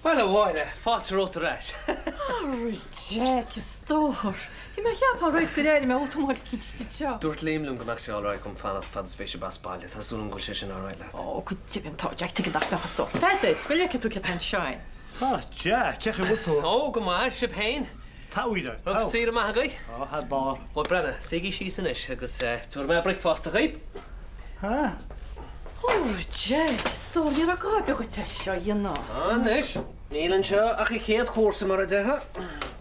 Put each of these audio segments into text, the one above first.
Well, why fáilte rota reis. Jack, stór. Bhí me cheapá roiid go réir me automáil cíiste teo. Dúirt líimlum go meach sé áráid chum fanna fad spéise bas baile, tá súlan go sé sin áráid le. Ó, go tíbhantá, Jack, tu dach lecha stór. Feidir, bhfuil tú ce pen seáin. Jack, ceach bhú. Ó, go má sib hain. Táíidir. Uf sí am agaí? Had bar. Bó brena, sigí sí san is agus túir me breicfast a gaib. Ha? Ó, Jack, stór, níor a gábe go te seo dhéanná. Nis, nílan seo ach I chéad chósa mar a deire.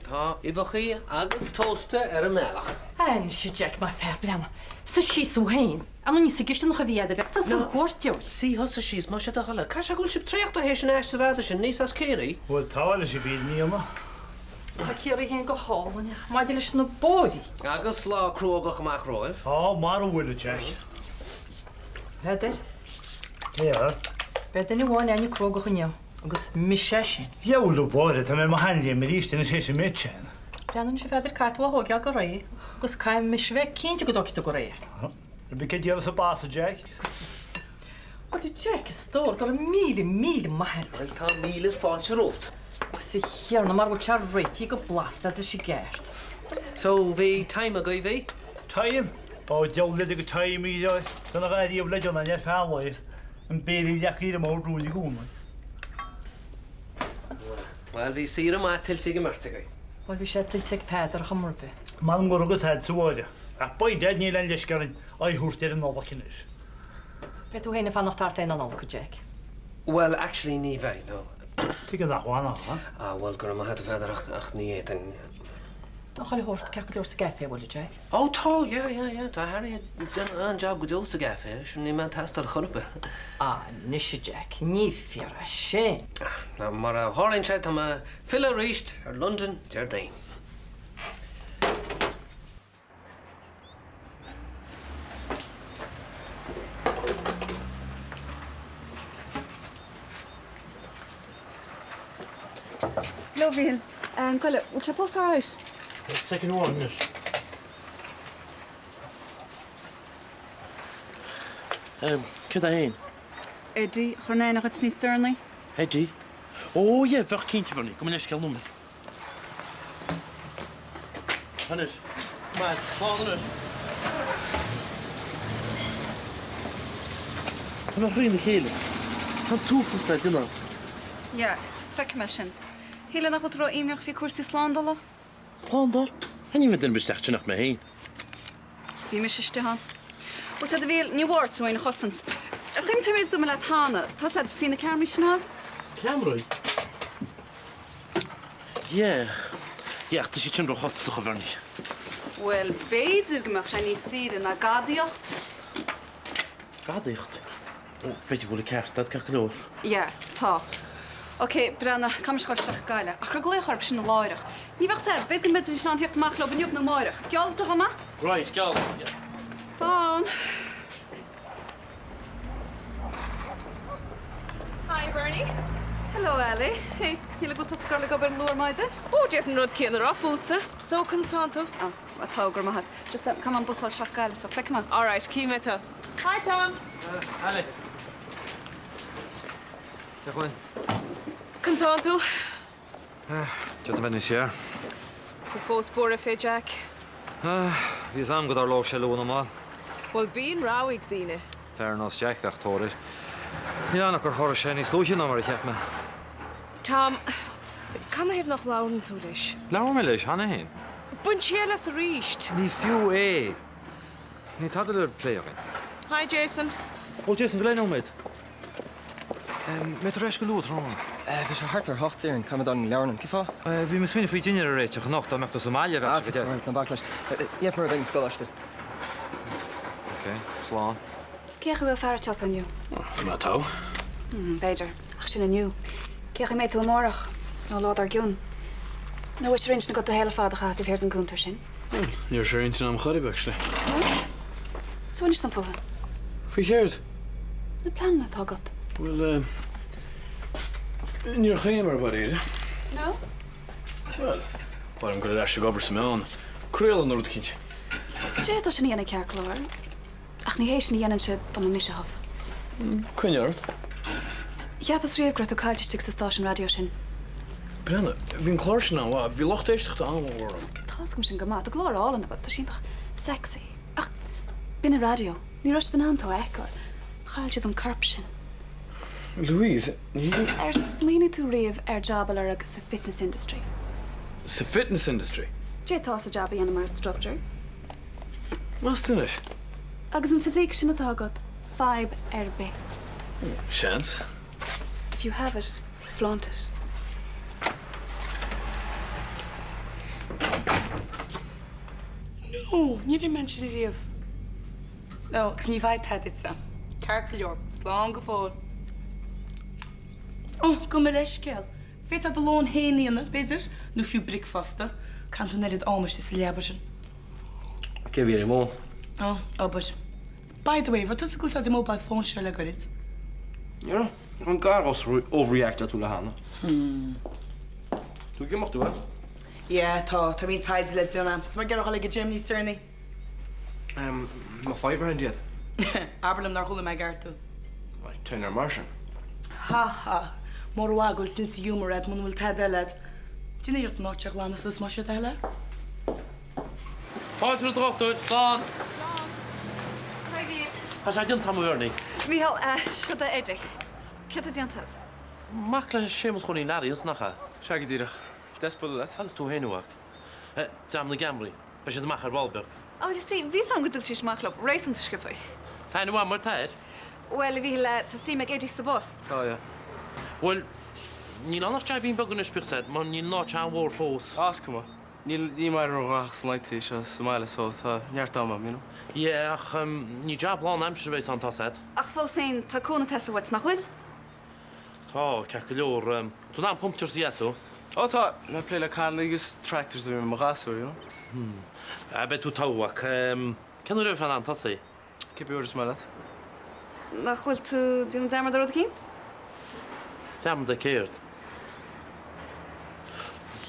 Tá ifachaí agus tósta ar a meach. Ein si Jack má fer brena. Sa sí sú hain. An ní sa gistan nach a bhíad a bheits, san chóirteoir. Sí hosa síos má sé a chala. Ca se gúil sib tríocht a hééis sin eiste ráda sin níos as céirí? Bhfuil táile sé bhí níama. Tá céirí hén go hálaneach, má leis na bódí. Agus lá cruúgach amach roimh. Mar bhfuil Jack. Feidir, Yeah. beidir ní bháin aine crógach neo, agus mi sé sin. Jeúlú bóide tá mé handí mé ríiste na sé sem méin. Breanann si feidir cartá hógeal go raí, agus caiim mis bheith cínte go doci go raí. Be cé díal sa bása Jack? Ó tú Jack is stór go mí maithir. Well tá mílas fáilte rót. Agus sa chéar na mar go tear réití go blasta a si gceart. So bhí time a go bhí? Taim? Ó deolala go taim í donna gaíomh leidirna ne fáhais an béí leachí am rúí gúna. Well bhí si am til si go marrta. Bhil bhí sé te Peidir a chamorbe. Man go agus head sáide. A ba dead ní le leiscarin áthúirtéir an nóhacinis. Be tú héna fan nach tartaí an go Jack. Well, actually ní bheith, no. Tu go nachhána, Well gur ma het feidir ach ní éan. Tá chaile hórst ceúir sa gafe bhil Jack. Ó tá, tá Harry an job go dó sa gafe, sin ní man testal chorpe. Ní sé Jack, ní fear a sé. Na mar a hálainn sé tá fila ríist ar London Deardain. Lovely. Coile, would you post her out? Second one, miss. Cyd a hyn? Eddie, chornau nach het sneeze Sternley. Eddie? O, ie, fach cynt i fyny. Gwm yn esgael nwmer. Hannes. Ma'n, ffordd hannes. Yna rhain i cheile. Han túfus na dyna. Ja, fek mission. Hele nach wat ro imnach fi kursi slandala. Slandar? Han i fynd yn bystach nach me hyn. Fi misiste han. Wat het veel New Ward zo in gossens. Rim te wees me laat hane. Tas het fine kermisna. Camroi? Ie. Ie, ach, dis i ti'n rho hostlwch o ferni. Wel, beidir gymach sy'n i sydd yna gadiocht. Gadicht? Beth i bwyd y cerstad, gael gynor? Ja, ta. Oké, Brenna, kam ich gleich geile. Ach, gleich harp sin lairich. Ni wach sed, beit met sin aan hicht maak lopen nu op no moirich. Gjal toch ma? Right, gael. Son. Hi, Bernie. Hello, Ellie. Hey, jullie goed als skarlig op een loer meiden? Oh, die heeft nooit kinderen afvoeten. Zo consanto. Oh, wat hoger maar had. Just come on, bus al schakalen, so flik man. All right, keep met her. Hi, Tom. Allee. Ja, gewoon. Consanto. Zet hem in eens hier. De voorsporen voor Jack. Wie is aan daar loos hello normaal? Wel, bien rauwig dienen. Fair enough, Jack, dacht hoor. Ja, nog een horror shiny slootje nummer, ik heb me. Tom, kan hij nog lauwen toe dus? Lauw me lees, Hanne heen. Bunchelas richt. Niet veel, Niet hadden er play in. Hi, Jason. Oh, Jason, gelijk nou met. Met de rest geloot, Ron. We zijn harder hocht hier en kan we dan leren. Kiva? Wie misschien voor je reetje genoeg, dan mag de Somalia weg. Dat is right, naar baklas. Je hebt maar een scholarster. Oké, slaan. Krijg je wel vader top aan jou? Wat hou? Beter. Ach, zin nieuw. Krijg je mee toe morgen? Nou, laat haar doen. Nou is er eens nog de hele vader gaat, die heeft een kunter zijn. Je is er eentje aan mijn bakste. Zo is het dan voor. Vergeerd? De plan het al gehad. Wel, niet geen maar barrière. Nou? Wel, waarom kan je daar zo over aan? Krullen naar het kindje. Je als je niet aan de kerk klaar. Ach, niet eens niet aan ze dan een misje has. Kun je het? Ja, pas reed ik uit de station radio zijn. Brenna, bhín chlár sin an bhá, bhí locht éisteach an bhórm. Tás go sin go má, a glórálan a tá sin sexy. Ach, bin a radio, ní rush den antó eicor. Chail siad an carp sin. Louise, ní Smíine tú riamh jobal agus sa fitness industry. sa fitness industry. Dé tá a job ana mar instructor. Mas dyn Agus an physique sin atá agad, 5 bit. Chance. If you have it, flaunt it. No, ní ré men sin riamh. No, gus ní bhaid head sa. Carcail leor, slán go fór. Oh, go me leis ceal. Fét a do lón héanaíonna, beidir, nó fiú bricfasta, can tú nerid ámas is leabar sin. Give you more. Oh, but. By the way, wat is go sa mobile phone se le goid? Ja, an garos overreact tú le hána. Tú gemacht tú? Ja, tá mí taid le duna. Sa mar gar le go Jimmy Sterney. Ma fiberhand yet. Aberlam nar hula me gartu. Turner Martian. Ha. Mor wagul sin si humor at mun wil tadelad. Dine jot náteach lana sus mar se heile? Páidir drochtúir slán. Tá sé dionn tam bhirnaí. Míhall, siad a éidir. Cid a diantah? Mac le sémas chuí naíos nachcha. Se go ddíireach. Despol le. Tal tú héúach. Dam na Gambrí, be sé machar Walberg. Oh, you see, ví sam go dul sí smachlop, rééis an scripa. Táine bhá mar tair? Well, bhí le tá sí me éidir sa bost. Tá ja. Well, ní annach te bhín began ispirsaid, man ní ná te an bhór fós. Ascuma. Ní mar an rach snaiti se Somalia so tá neartama, you know. Yeah, ach ní job lá amsir bhééis an tasaid. Ach fó sé táúna te wet nach bhfuil? Tá, ce go leor, tú ná pumptir sa yeso. Oh, tá, na play le can agus tractors in my gasú, you know. Be tú táhaach, ceanú raibh fan an tasaí? Keep yours smellet. Nach bhfuil tú dún dearmar do cínt? Dam de céirt.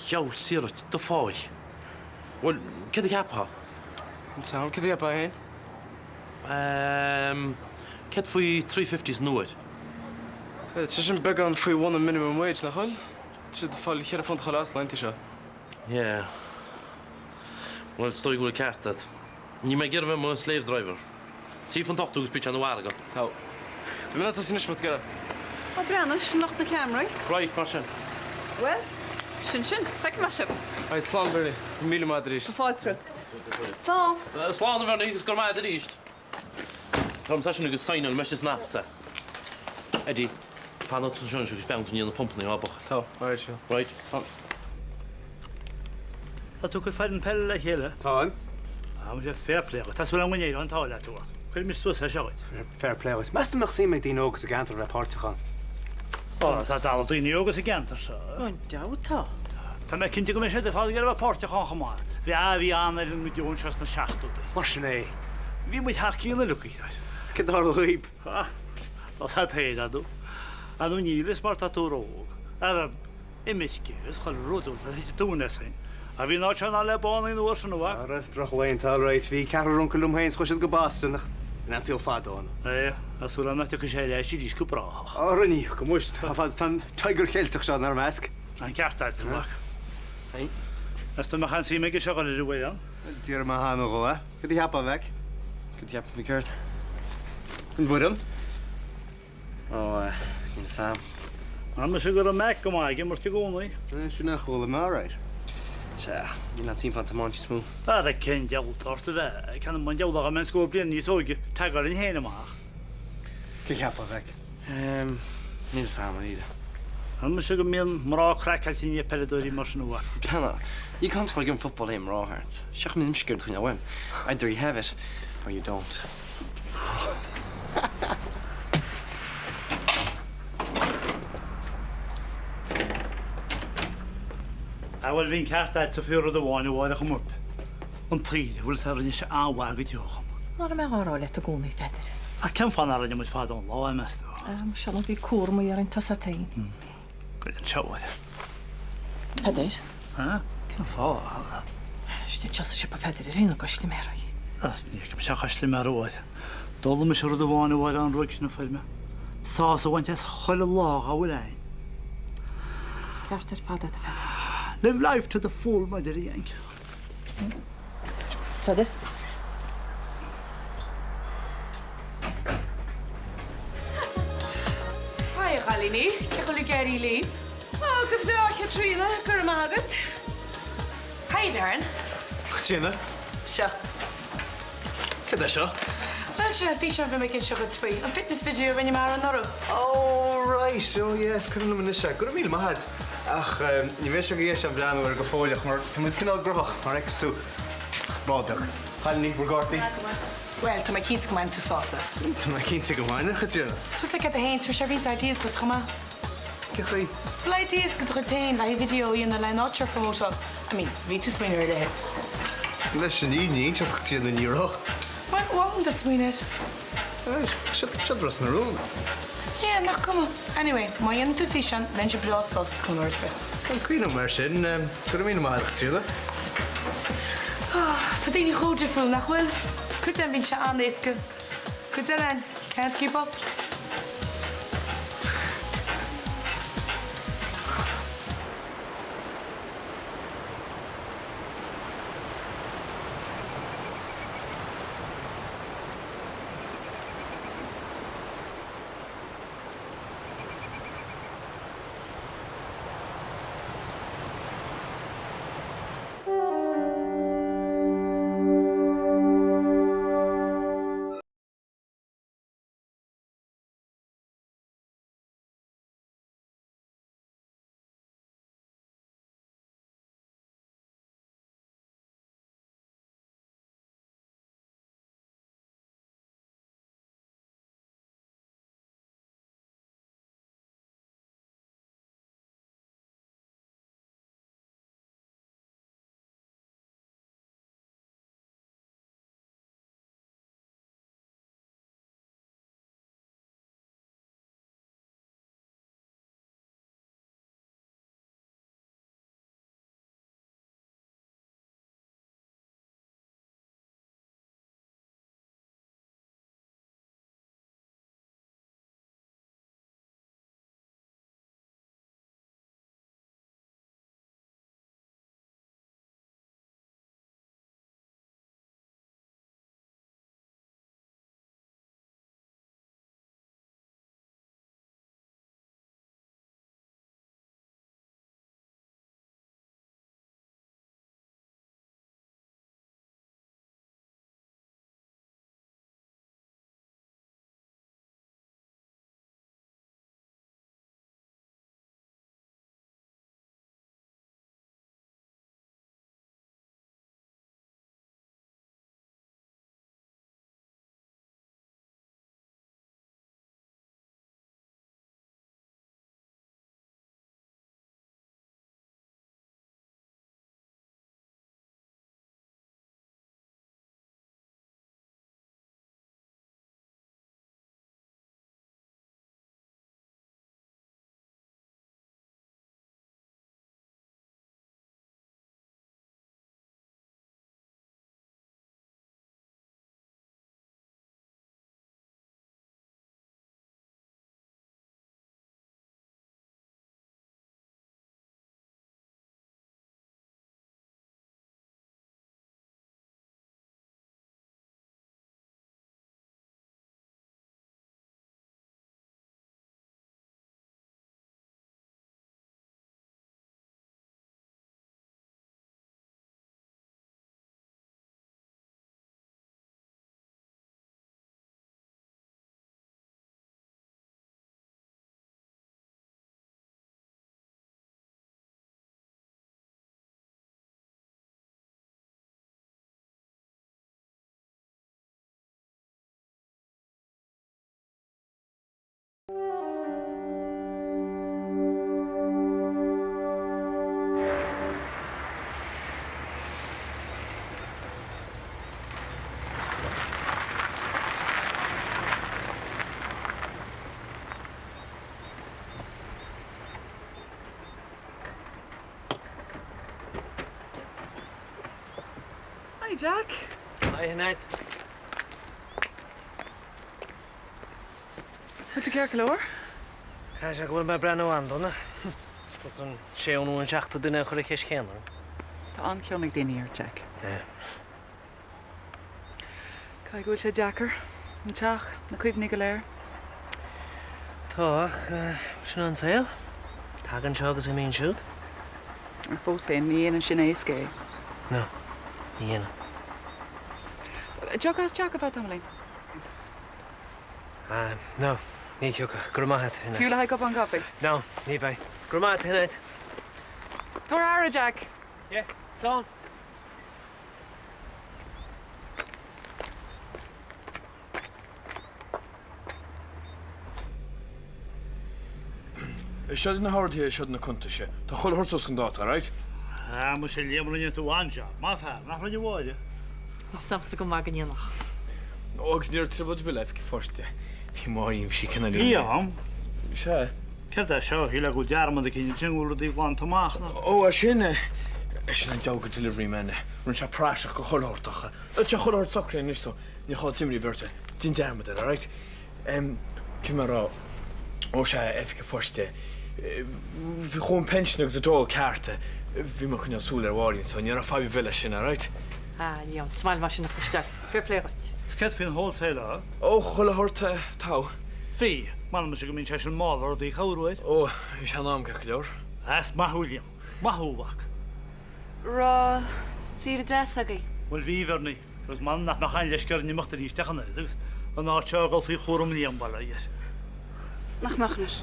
Jawl sirat, do fái. Wel, cedd i gapa? Sam, cedd i gapa hyn? Cedd fwy 350s nwyd? Ti'n sy'n beg on fwy one minimum wage na chwyl? Ti'n ffal chyr a ffont chalas lain ti sio? Yeah. Wel, stoi gwyd cartad. Ni mae gyrfa mwy slave driver. Si ffont octo gysbych an y warga. Taw. Dwi'n mynd at os ynys gyda. O, Brianna, sy'n loch na camera? Right, mar sin. Wel, sin, fec ma sib. Aid, slan byrni. Mili ma drist. Fáidsryd. Slán. Slán y fernig ysgol maed yr eist. Tom ta sy'n ygys sain o'n mesys napsa. Eddie, fan o ti'n siarad ysgol bewn yn y pump ni o aboch. Taw, alright, sure. Right. A tú go fed an pelle le chéile? Táim? Am sé fairplay, tá sú an gnéir an táile tú. Chuil mis tú sa seáid. Fair play. Meist meach sí me dín ógus a gantar repórtachan. Ó, tá dal daoine ógus a gantar sa. O'n dawtá. Tá me cinnte go mé sé de fáil ar repórtachan chamáin. Bhí an ar mu dún seas na seaachú. Mar sin é. Bhí mu thcíína luí. Cid ar líb. Os ha théad adú. Adú nílis mar tatú róg. Ar imiisci, is chail rúdú a hí dúna sin. A bhí ná teanna le bána in uair san bhha. Ar droch lein tal reit. Bhí cear runcailm héins chuisiid go bástanach. Yn ansil ffadon. É, a súla me go sé leis í disco brach. O, rynni, gymwysd. A fad tan tiger celtach sian ar mesg. An ceartad sa bach. Hei. As ty machan si me gysio gael yr wylian. Di'r ma han o gola. Gyda hapa fec. Gyda hapa fi cyrd. Yn fwydyn? O, ni'n Sam. Am ysio gyda mec o maig, ymwrs ti gwni. Siwn eich hwyl yma, rhaid. Sia, ni'n tîm fan tamon ti smw. Ar y cyn diawd o'r dy fe. Can ymwyn diawd o'ch am yn sgwr blin ni sôg. Tagar yn hen yma. Gyda hapa fec. Ni'n Sam yn ida. Am ysio gyda mi'n mra crac al ti'n ie peledor i mors nhw. Brenna, you can't play good football in raw hearts. Siach mi'n imsgyrd chwyn awem. Either you have it, or you don't. A wel fi'n cartad sa ffyr o ddwain o wael ych ymwp. Ond trid, wyl sa'r yn eisiau awag y diolch. Nôr am eich arol eto gwni fedr. A cem fan ar yn ymwyd ffadon lo am esto. Siarad fi cwr mwy ar ein tas a tein. Gwydyn siawad. Fedr? Ha? Cem ffa? Ysdi jas eisiau pa fedr yr un o gosli merau. Ni cem siach asli mer oed. Dolum eisiau roedd y wan o wael an rwyg sy'n y ffilm. Sas o waint es chwyl y log a wyl ein. Ceartar fada a feidir. Live life to the full, my dear Yank. Feidir? Hi, Chalini. Cechol Gary Lee. Oh, come to Katrina, Guramagat. Hi, Darren. Chtína, Sure. cad é seo? Well, sure, fi sure fi making sure it's free. A fitness video when you mar another. Oh, right, oh yes, cwrdd nhw'n mynd eisiau. Gwrdd mil mahad. Ach, ni fe eisiau gyda eisiau blan o'r gyffoliach, mae'r tymwyd cynnal groch, mae'r ex tŵ. Bodog. Halni, bwrgorti. Well, to my kids come on to sauces. Tyma cyn sy'n gymhaen, Chtína. Suppose I get the hand to share ideas with come on. Cechai. Well, ideas could retain like video in the line not your promotion. I mean, Vitus winner it is. Leis yn un ni'n siarad Chtína yn euro. Well, wasn't that winner? Siarad dros yn rŵn. Yeah, no, come on. Anyway, my intuition, then you blow sauce to come over it. Yn cwyn o'n mar sy'n, gwrdd mil mahad Chtína. So then you hold your fool, nach well. Could have been shot on this good. Could have can't keep up. Jack. Hi, Ned. Wat de kerk hoor? Ga je gewoon bij Brenno aan doen, hè? Tás an séanú an seachta duine chuir chéis céanar. Tá an ceannig daine ar Jack. Cai gúil sé Jackar, an teach na cuimhnig go léir. Tá sin an saoil. Tá an seo agus I míon siúd? Ar fós é ní an sin ééis cé. No, ní dhéana. Jack as Jack a bheit amlín. No, ní thiúcha, gur maithe hinna. Fiúla haig up an gapi. No, ní bheith. Gur maithe hinna. Tar ara Jack. Yeah, slán. Siad na háirtí siad na cunta sé. Tá chuil thuirtas an dáta, right? Mu sé léamrunne tú bhainse, má fear nach runne bháide. Ní samsa go má gannach. Agus níor tribud be leith go forste. Bhí máín si cinna Í am, Se? ceir a seo híle go dearmad a cinn tinúla dí bháin tamach na. Ó a sinne. Sin an dega delivery menne. Rún se práiseach go choirtacha. Se choir sacré ní so ní chá timí berte. Dín dermad right? Cimrá ó se efike forste. Bhí chun pension agus a dó carte. Bhí mar chun súl bháín so ní a fábí bile sinna, right? Ní an smail mar sin nach chuiste. Fair play right. Sced fin wholesale, Ó chola horta tá. Fí, man mu go mín se an málar dí choúid. Ó, is an am gar leor. As mathúliam, mathúbach. Rá sír de agaí. Bhfuil bhíverní, gus man nach chain leisgur ní mochtta ní stechan agus an ná teáil fao chóm líon ball iad. Nach machnas.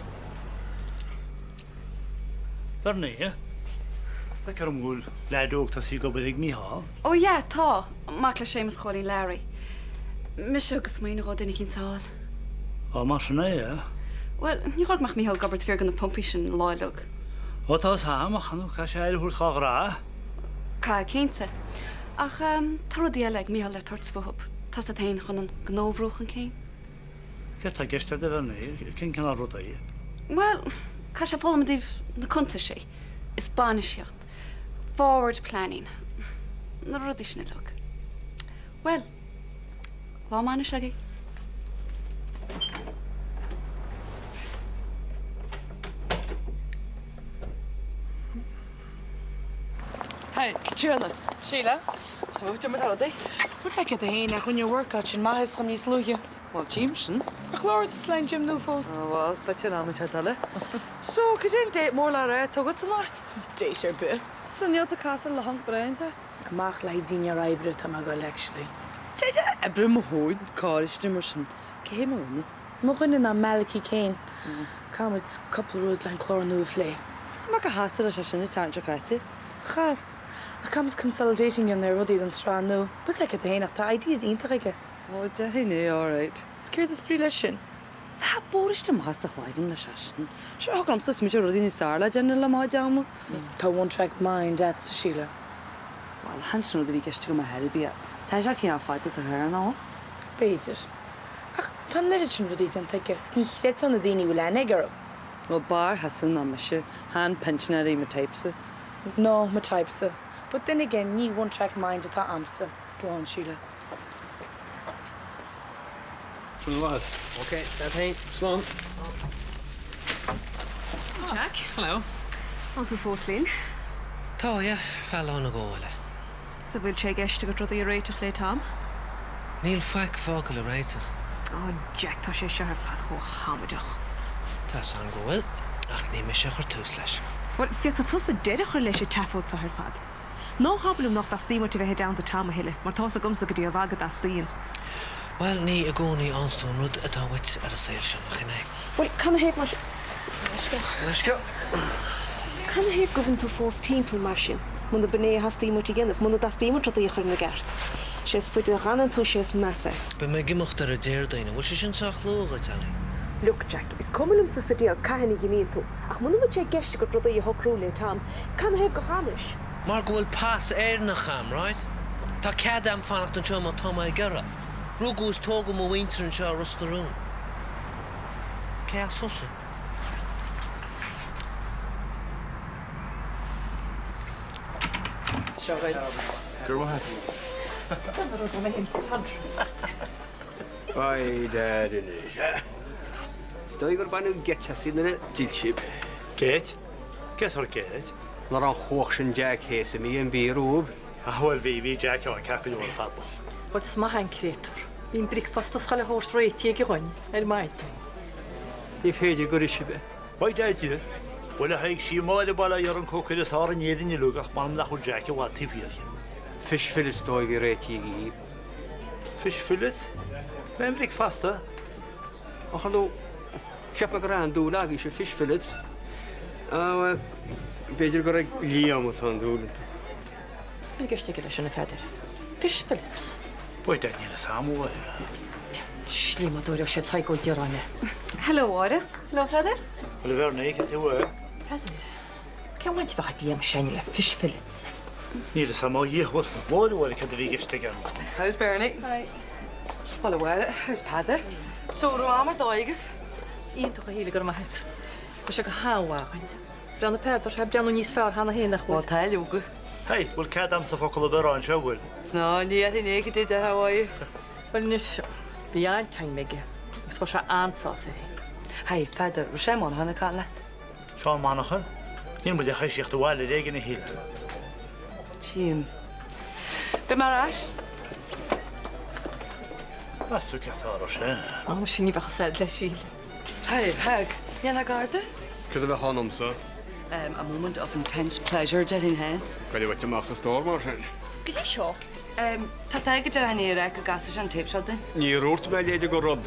Verní, he? Be ar mhúil leidúg tá sí go bud ag míá? Ó ja, tá, mac le sémas choirlín Larry. Mis agus muoine rá duine cinn táil. Á mar sinna é? Well, ní rod mach míhall gabart fear gan na pompi sin láilug. Ó tás háam a chanú cha sé éidir húr chárá? Ca cénta. Ach, tar díile ag míhall le tartsfuhab. Tás a tain chun an gnóhrúchan céin. Ceir tá geiste de verní, cin cinna ruta í? Well, ca sé fólamadíh na conta sé. Is banisíocht. Forward planning. Na rudí sinna lug. Well, lá mána seagaí? Hey, Katrina. Sheila. So what am I telling you? What's like at the hay nach when you work out in my house from East Lugia? Well, Jameson. A Clara to slime Jim Nufos. Oh, well, but you know me tell So, could you date more Lara to go tonight? Date her bit. So, near the castle, the hunk brain tart. Mach lai dinja raibrit am agol actually. Tega, Ebrim Hood, Carish Dimmerson. Came on. Mochen in a Maliki Kane. Come it's couple road line Clara new flay. Mark a hassle as in the tantra. Chas. I comes consolidating in there ruddy than strand no. What's like at the hay nach the ideas intrige. Oh, Jenny, all right. Scared this pre-lesson. Tá bóris de más chláidin le sesin. Seo hagam sus mi rudí ní sála dénne le má deama. Tá one track mind that's Sheila. Well, hansin rudí geiste go head bia. Tá se cin fáid a hair ná. Beidir. Ach, tá neidir sin rudí den take. Sní chlet on the dini will negar. Well, bar hasan na me han pensionary me types. No, my types. But then again, ní one track mind at amsa. Slán Sheila. From the lad. Okay, set hey. Slán. Jack. Hello. An tú fóslín. Tá, fell na ggóile. Sa bhfuil sé geiste go rudí réiteach le Tom? Níl feic fágal a réiteach. Oh, Jack, tá sé se ar fad cho hamadeach. Tá an ggóil, ach ní me se chuir tús leis. Well, fiat a tusa deidir chuir leis tafod sa ar fad. No habalum noch das tímar te bheith down the Tom a hiile, mar tá a gumsa go dtí a bhagad as tíon. Well, ní a gcónaí anstón rud atá wit ar a saoil sin nach inné. Well, can I have mar... Let's go. Can I have govan tú fós timppla mar sin? Muna bené has tímar tí ginmh, muna das tímar trodí chuir na gart. Sés fuid a ganan tú sés messa. Be mé gimocht ar a déir daine, bhfuil sé sin sach lóga tali. Look, Jack, is cumulum sa sadíal caihanna gimíon tú, ach muna bhid sé geiste go rudí a hocrú le Tom. Can I have go chanis? Mar go bhfuil pás na cham, right? Tá cead am fannacht an seo má Tom a gara. Rúgús tóga mo winter an seo rustarún. Cé a susa? Seo right. Gur wahat. Ai, dad in it. Stai gur banú getcha sin na dilship. Get? Guess what it? Nar an chóch sin Jack héasa mí an bírúb. Well, we Jack on capital on football. What's my hand creator? Bín brickfast as chaile hós réití go hain, maid. Ní féidir go is be. Why did you? Well, I think she might have been a young cook in the star and yet in the look of man that would Jack what tip here. Fish fillets dói bhí réití í. Fish fillets? Men breakfast, A chaló ceap a go an dúla í sé fish fillets. Beidir go raibh líam an dúla. Tá geiste go leis na feidir. Fish fillets. Boy, Daniel, the Samuel. Slímadúir sé tá go dearráine. Hello, Ára. Hello, Fredder. Well, very naked, you were. Feidir. Cehaint bheith líam séine le fish fillets. Need a Samuel, yeah, what's the word? Well, I can't really get again. How's Bernie? Hi. Well, well, how's Padder? So do am doigh. Íon go híle gur maith. Go se go háhain. Breanna Pedar heb deanú níos fearr hena héna chu. Well, tell you go. Hey, well, can't am so fuck all the on show, will. No, ní at naked did how are you? Well, nis bhí an time meige. Gus go se ansás é. Hey, Fedder, was sem on hana can let. Sean Monaghan. Nim bud ich sich the wild egg in the hill. Jim. Be marash? That's too cat out, eh? Am sin ní bheith seld le síl. Hey, Hag. Yana Garda? Could have a honum, sir. A moment of intense pleasure, Jelly Hen. Could you wait to master store, Martin? Gus é seo? Tá teige ar an éire go gas an tape shot then. Ní rúirt me léidir go rud.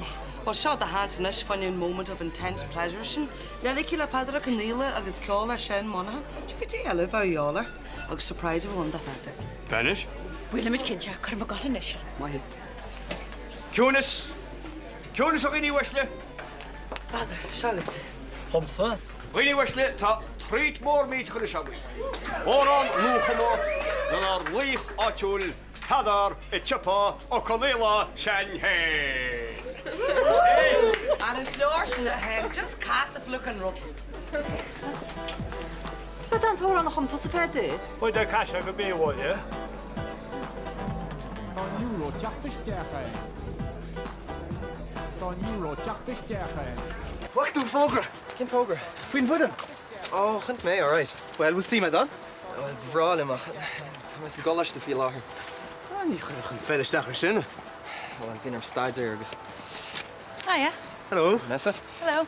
Well, shot the hands in fan in moment of intense pleasure sin. Lele kila Padra Canila agus Kyola Shen Monahan. She could tell if I yaller. Agus surprise of one that Fedder. Banish? Bhuiile mit cinnte chu go galan is. Why? Cúnas! Cúnas o gini weisle? Father, Charlotte. Humsa? Gini weisle, tá trít mór mít chuir seagu. Óran lúchamó, nanar lích áitiúil, hadar I tipa o Camila Shenhay. And it's Lars in the head, just cast a look and rub. Ba an tóra nach chum tusa feidir. Boy, the cash I could be one, yeah? Wacht, doe Volker. Geen Volker. Vriend voeden. Oh, gunt mee, all right. Well, we'll see, dan. Vooral in mag. Dan is de gollash te veel lager. Ah, niet genoeg. Verder sterker zinnen. Wel, ik ben er stijds ergens. Hiya. Hallo. Nessa. Hello.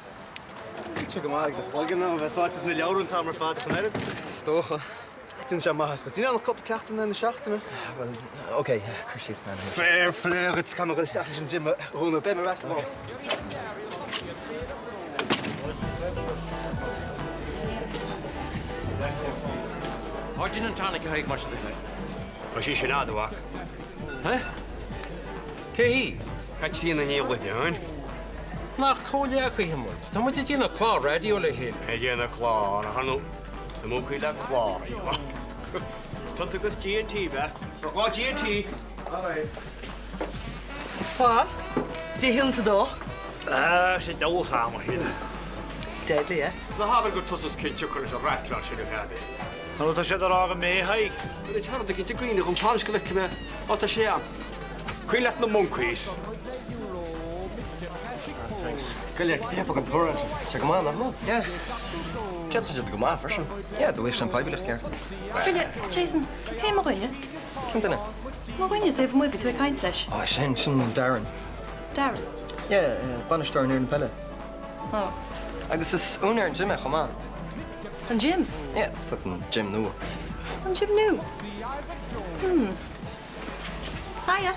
Check hem aan. Ik dacht, welke nou? We zaten in de jouw rond, maar vader geneden. Stogen. Toen zei maar, gaat hij nou nog op de klachten in de schachten? Wel, oké, precies, man. Fair play, het kan nog eens ergens in gym rond op hem weg. Gin and tonic haig mar sin. Tá sí sin áúach. Huh? Cé? Cait sí na níomla deáin? Nach cholia chu himú. Tá mu tína chlá radio le hé. É déanana chlá na hanú sa mú chuí le chlá. Tanta gus GNT be? Rá GNT. What? Do you to do? She double hammer here. Deadly, eh? Na hafa go tusas cinse chuir a réitla sin head. Nou, dat je er al mee haig. Dit had ik te gwine om alles gelukkig me. Wat is je aan? Kun je let naar monkeys? Thanks. Kun je heb ook een torrent. Check hem aan, man. Ja. Chat is het gemaakt, version. Ja, dat is een pijbelig keer. Jason, hey, maar rinne. Komt er nou? Maar rinne, het heeft mooi bij twee kinds lesh. Oh, zijn Darren. Darren? Ja, Bannister nu een pelle. Oh. Agus is owner een gym, kom aan. Een gym? Ja, dat is een gym nu. Een gym nu? Hiya.